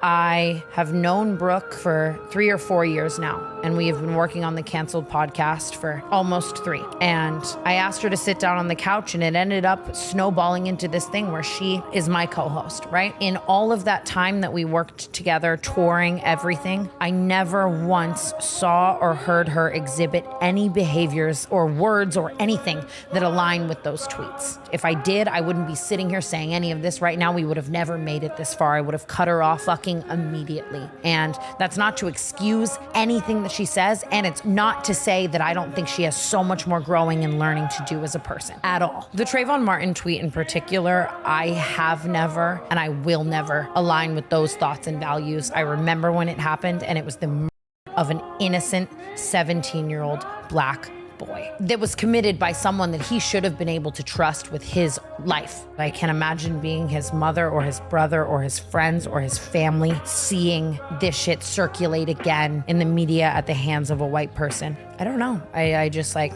I have known Brooke for 3 or 4 years now, and we have been working on the Canceled podcast for almost 3. And I asked her to sit down on the couch, and it ended up snowballing into this thing where she is my co-host, right? In all of that time that we worked together, touring, everything, I never once saw or heard her exhibit any behaviors or words or anything that align with those tweets. If I did, I wouldn't be sitting here saying any of this right now. We would have never made it this far. I would have cut her off fucking immediately. And that's not to excuse anything that she says, and it's not to say that I don't think she has so much more growing and learning to do as a person at all. The Trayvon Martin tweet in particular, I have never and I will never align with those thoughts and values. I remember when it happened, and it was the murder of an innocent 17-year-old black boy that was committed by someone that he should have been able to trust with his life. I can't imagine being his mother or his brother or his friends or his family seeing this shit circulate again in the media at the hands of a white person. I don't know. I just I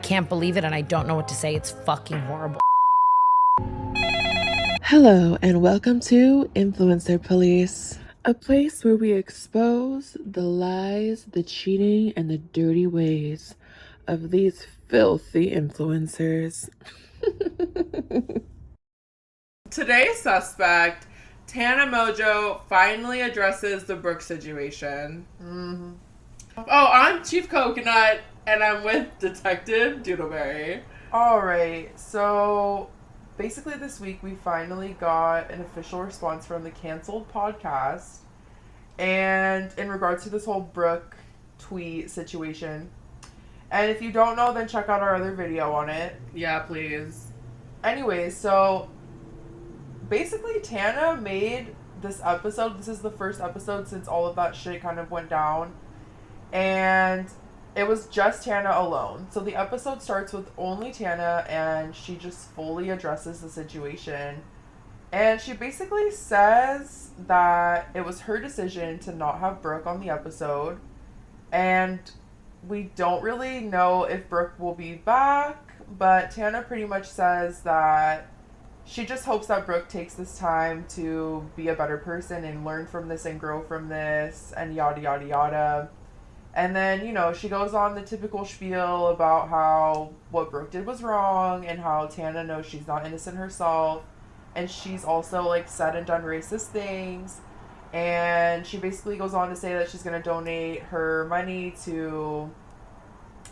can't believe it, and I don't know what to say. It's fucking horrible. Hello and welcome to Influencer Police, a place where we expose the lies, the cheating, and the dirty ways of these filthy influencers. Today's suspect, Tana Mongeau, finally addresses the Brooke situation. Mm-hmm. Oh, I'm Chief Coconut, and I'm with Detective Doodleberry. Alright, so basically this week we finally got an official response from the Canceled podcast, and in regards to this whole Brooke tweet situation. And if you don't know, then check out our other video on it. Yeah, please. Anyways, so basically Tana made this episode. This is the first episode since all of that shit kind of went down. And it was just Tana alone. So the episode starts with only Tana, and she just fully addresses the situation. And she basically says that it was her decision to not have Brooke on the episode. And we don't really know if Brooke will be back, but Tana pretty much says that she just hopes that Brooke takes this time to be a better person and learn from this and grow from this and yada yada yada. And then, you know, she goes on the typical spiel about how what Brooke did was wrong and how Tana knows she's not innocent herself, and she's also said and done racist things. And she basically goes on to say that she's going to donate her money to,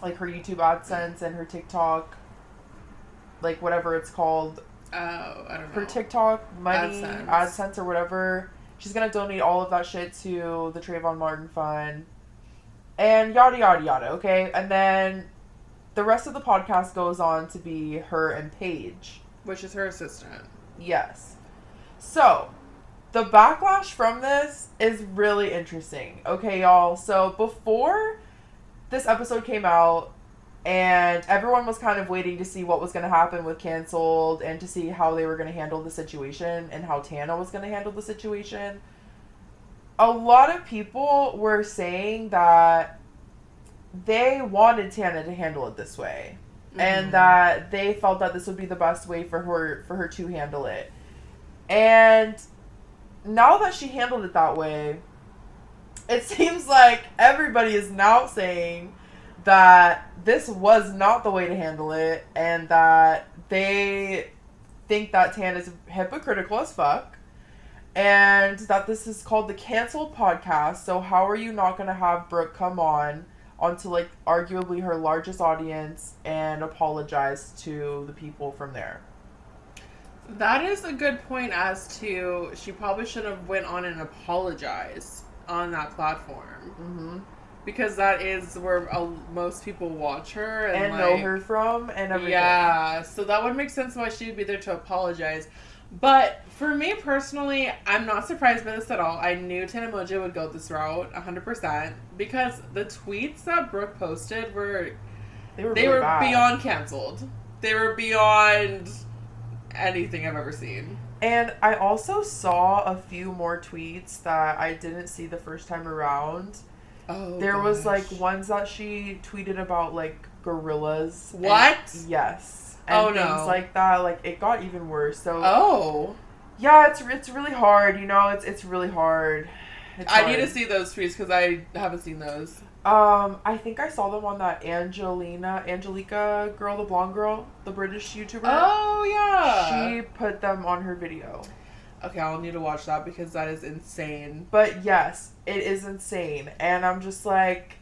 her YouTube AdSense and her TikTok, whatever it's called. Oh, I don't know. Her TikTok money, AdSense or whatever. She's going to donate all of that shit to the Trayvon Martin Fund. And yada, yada, yada, okay? And then the rest of the podcast goes on to be her and Paige. Which is her assistant. Yes. So the backlash from this is really interesting. Okay, y'all. So before this episode came out, and everyone was kind of waiting to see what was going to happen with Canceled and to see how they were going to handle the situation and how Tana was going to handle the situation, a lot of people were saying that they wanted Tana to handle it this way. Mm-hmm. And that they felt that this would be the best way for her to handle it. And now that she handled it that way, it seems like everybody is now saying that this was not the way to handle it, and that they think that Tana's hypocritical as fuck, and that this is called the Canceled podcast. So how are you not going to have Brooke come onto arguably her largest audience and apologize to the people from there? That is a good point as to she probably should have went on and apologized on that platform. Mm-hmm. Because that is where most people watch her. And know her from and everything. Yeah, so that would make sense why she would be there to apologize. But for me personally, I'm not surprised by this at all. I knew Tana Mongeau would go this route 100%. Because the tweets that Brooke posted were beyond canceled. They were beyond anything I've ever seen. And I also saw a few more tweets that I didn't see the first time around. Oh, there gosh. was ones that she tweeted about gorillas. What? Yes. And things like that. It got even worse. So Yeah, it's really hard, you know, it's really hard. I need to see those tweets because I haven't seen those. I think I saw them on that Angelica girl, the blonde girl, the British YouTuber. Oh, yeah. She put them on her video. Okay, I'll need to watch that because that is insane. But yes, it is insane. And I'm just like...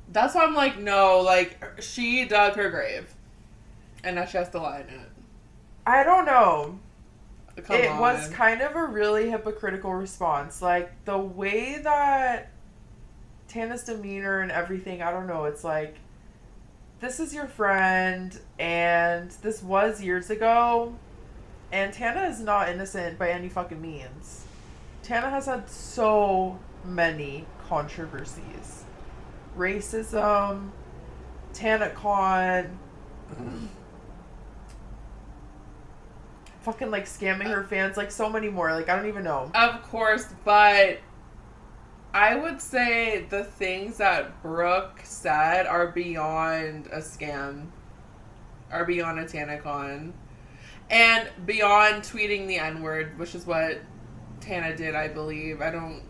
That's why I'm like, no, like, she dug her grave. And now she has to lie in it. I don't know. It was kind of a really hypocritical response. Like, the way that Tana's demeanor and everything, I don't know, it's like, this is your friend, and this was years ago, and Tana is not innocent by any fucking means. Tana has had so many controversies. Racism, TanaCon, fucking like scamming her fans, like so many more. Like, I don't even know. Of course, but I would say the things that Brooke said are beyond a scam, are beyond a TanaCon, and beyond tweeting the N-word, which is what Tana did, I believe. I don't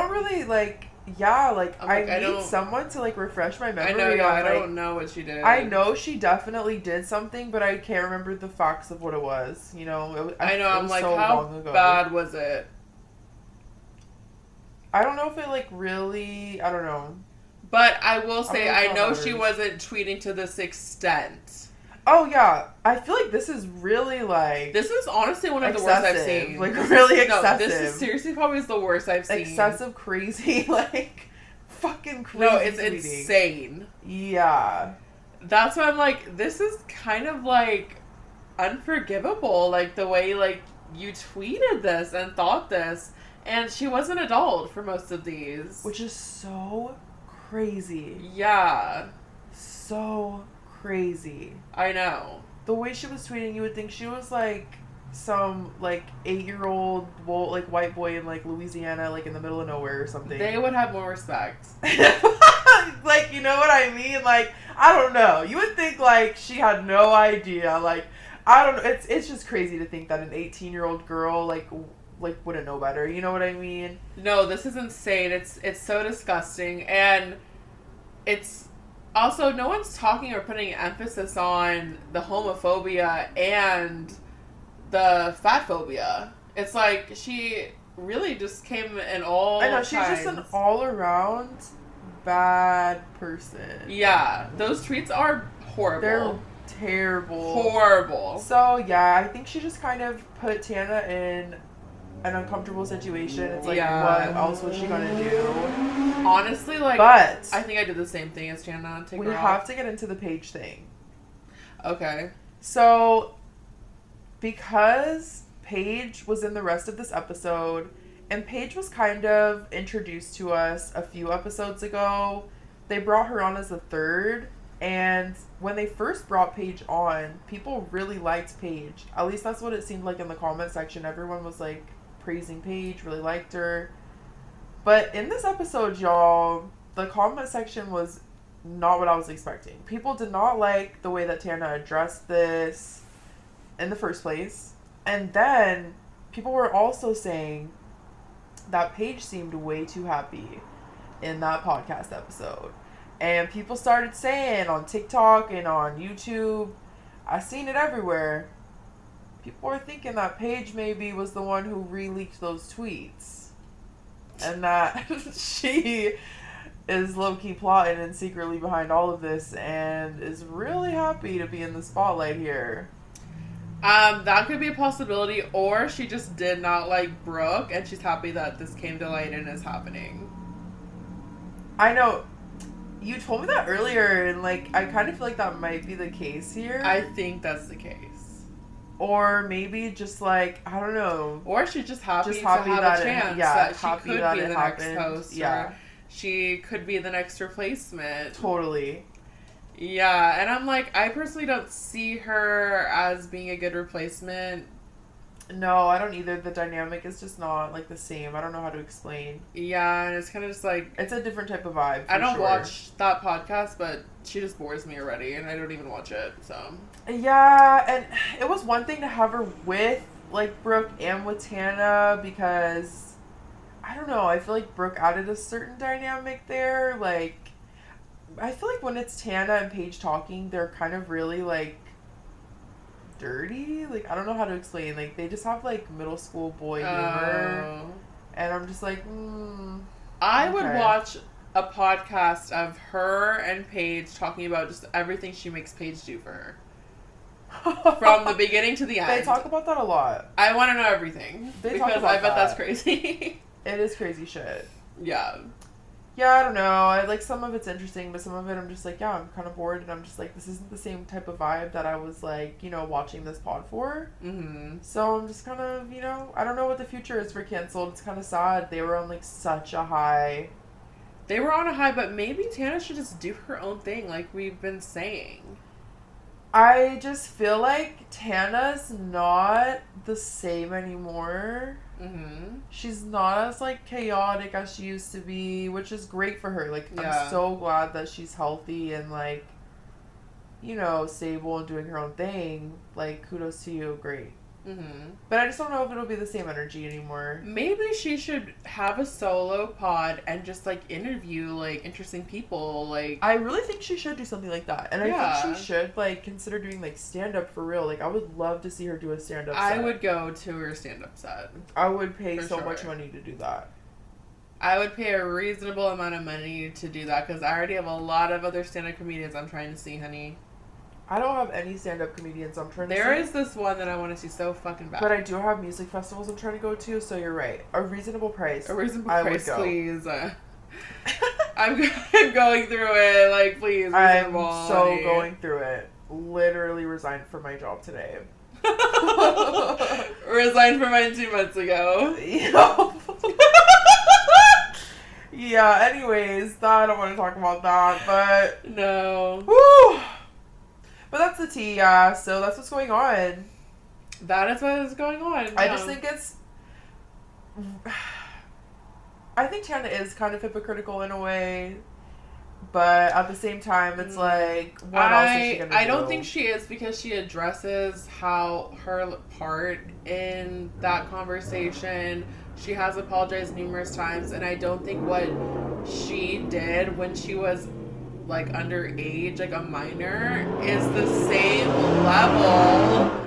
really like. Yeah, like I need someone to like refresh my memory. I know, I don't know what she did. I know she definitely did something, but I can't remember the facts of what it was. You know, I'm like, how bad was it? I don't know if it like really. I don't know. But I will say, I know she wasn't tweeting to this extent. Oh yeah, I feel like this is really like. This is honestly one of the worst I've seen. Like really excessive. No, this is seriously probably the worst I've seen. Excessive, crazy, like fucking crazy. No, it's insane. Yeah, that's why I'm like, this is kind of like unforgivable. Like the way like you tweeted this and thought this, and she was an adult for most of these, which is so crazy. Yeah, so crazy. I know. The way she was tweeting, you would think she was like some like 8-year-old like white boy in like Louisiana, like in the middle of nowhere or something. They would have more respect. Like, you know what I mean? Like, I don't know. You would think like she had no idea. Like, I don't know. It's just crazy to think that an 18-year-old girl like wouldn't know better. You know what I mean? No, this is insane. It's so disgusting, and it's. Also, no one's talking or putting emphasis on the homophobia and the fat phobia. It's like she really just came in all I know, she's times. just an all-around bad person. Yeah, those tweets are horrible. They're terrible. Horrible. So, yeah, I think she just kind of put Tana in an uncomfortable situation. It's like, what else was she gonna do? Honestly, like, but I think I did the same thing as Tana. We have to get into the Paige thing. Okay. So, because Paige was in the rest of this episode, and Paige was kind of introduced to us a few episodes ago, they brought her on as the third, and when they first brought Paige on, people really liked Paige. At least that's what it seemed like in the comment section. Everyone was like praising Paige, really liked her. But in this episode, y'all, the comment section was not what I was expecting. People did not like the way that Tana addressed this in the first place. And then people were also saying that Paige seemed way too happy in that podcast episode. And people started saying on TikTok and on YouTube, I seen it everywhere, people were thinking that Paige maybe was the one who re-leaked those tweets. And that she is low-key plotting and secretly behind all of this and is really happy to be in the spotlight here. That could be a possibility, or she just did not like Brooke and she's happy that this came to light and is happening. I know. You told me that earlier, and like I kind of feel like that might be the case here. I think that's the case. Or maybe just like, I don't know. Or she's just happy to have a chance that she could be the next host. Yeah. Or she could be the next replacement. Totally. Yeah, and I'm like, I personally don't see her as being a good replacement. No, I don't either. The dynamic is just not like the same. I don't know how to explain. Yeah, and it's kind of just like... It's a different type of vibe. I don't watch that podcast, but she just bores me already, and I don't even watch it, so... Yeah, and it was one thing to have her with like Brooke and with Tana because I don't know. I feel like Brooke added a certain dynamic there. Like, I feel like when it's Tana and Paige talking, they're kind of really like dirty. Like, I don't know how to explain. Like, they just have like middle school boy humor, and I'm just like, I would okay. watch a podcast of her and Paige talking about just everything she makes Paige do for her. From the beginning to the end. They talk about that a lot. I want to know everything. They talk because about I bet that's that. crazy. It is crazy shit. Yeah. Yeah, I don't know. I like some of it's interesting, but some of it I'm just like, yeah, I'm kind of bored, and I'm just like, this isn't the same type of vibe that I was like, you know, watching this pod for. Mm-hmm. So I'm just kind of, you know, I don't know what the future is for Canceled. It's kind of sad. They were on like such a high. They were on a high, but maybe Tana should just do her own thing, like we've been saying. I just feel like Tana's not the same anymore. Mm-hmm. She's not as like chaotic as she used to be, which is great for her. Like, Yeah. I'm so glad that she's healthy and like, you know, stable and doing her own thing. Like, kudos to you, great. Mm-hmm. But I just don't know if it'll be the same energy anymore. Maybe she should have a solo pod and just like interview like interesting people. Like, I really think she should do something like that, and Yeah. I think she should like consider doing like stand up for real. Like, I would love to see her do a stand up. I would go to her stand-up set. I would pay For so sure. much money to do that. I would pay a reasonable amount of money to do that because I already have a lot of other stand-up comedians I'm trying to see, honey. I don't have any stand up comedians I'm trying to There see. is this one that I want to see so fucking bad. But I do have music festivals I'm trying to go to, so you're right. A reasonable price. A reasonable I would price, go. please. I'm going through it. Like, please. I'm reasonable so money. going through it. Literally resigned from my job today. Resigned from mine 2 months ago. Yeah, anyways, I don't want to talk about that, but No. whew. But that's the tea, yeah. So that's what's going on. That is what is going on. I yeah. just think it's. I think Tana is kind of hypocritical in a way, but at the same time, it's like, what else is she gonna do? I don't think she is because she addresses how her part in that conversation. She has apologized numerous times, and I don't think what she did when she was like underage, like a minor, is the same level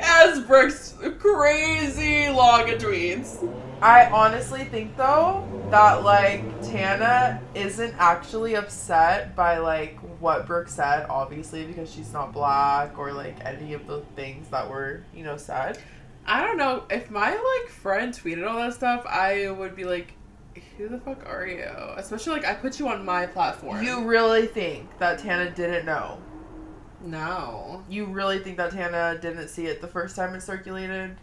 as Brooke's crazy log of tweets. I honestly think though that like Tana isn't actually upset by like what Brooke said, obviously because she's not black or like any of the things that were, you know, said. I don't know. If my like friend tweeted all that stuff, I would be like, who the fuck are you? Especially like I put you on my platform. You really think that Tana didn't know? No. You really think that Tana didn't see it the first time it circulated?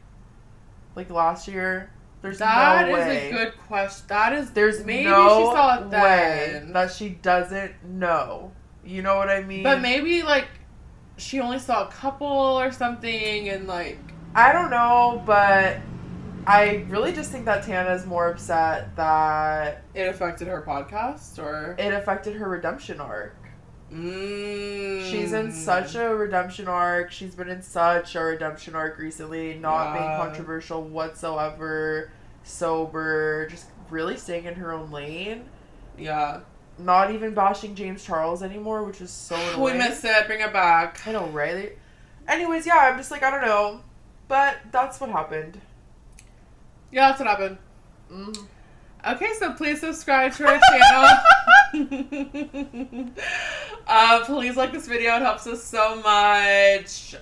Like last year? There's That no is way. a good question. That is There's maybe no she saw it way then. that she doesn't know. You know what I mean? But maybe like she only saw a couple or something and like I don't know, but I really just think that Tana's more upset that it affected her podcast or it affected her redemption arc. Mm. She's in such a redemption arc. She's been in such a redemption arc recently, not being controversial whatsoever, sober, just really staying in her own lane. Yeah. Not even bashing James Charles anymore, which is so annoying. We missed it. Bring it back. I know, right? Anyways, yeah, I'm just like, I don't know. But that's what happened. Yeah, that's what happened. Mm. Okay, so please subscribe to our channel. Please like this video. It helps us so much.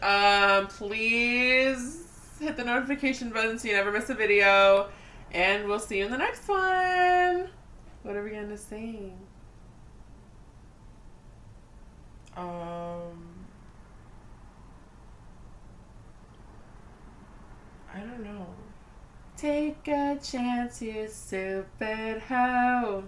Please hit the notification button so you never miss a video. And we'll see you in the next one. What are we going to sing? I don't know. Take a chance, you stupid hoe.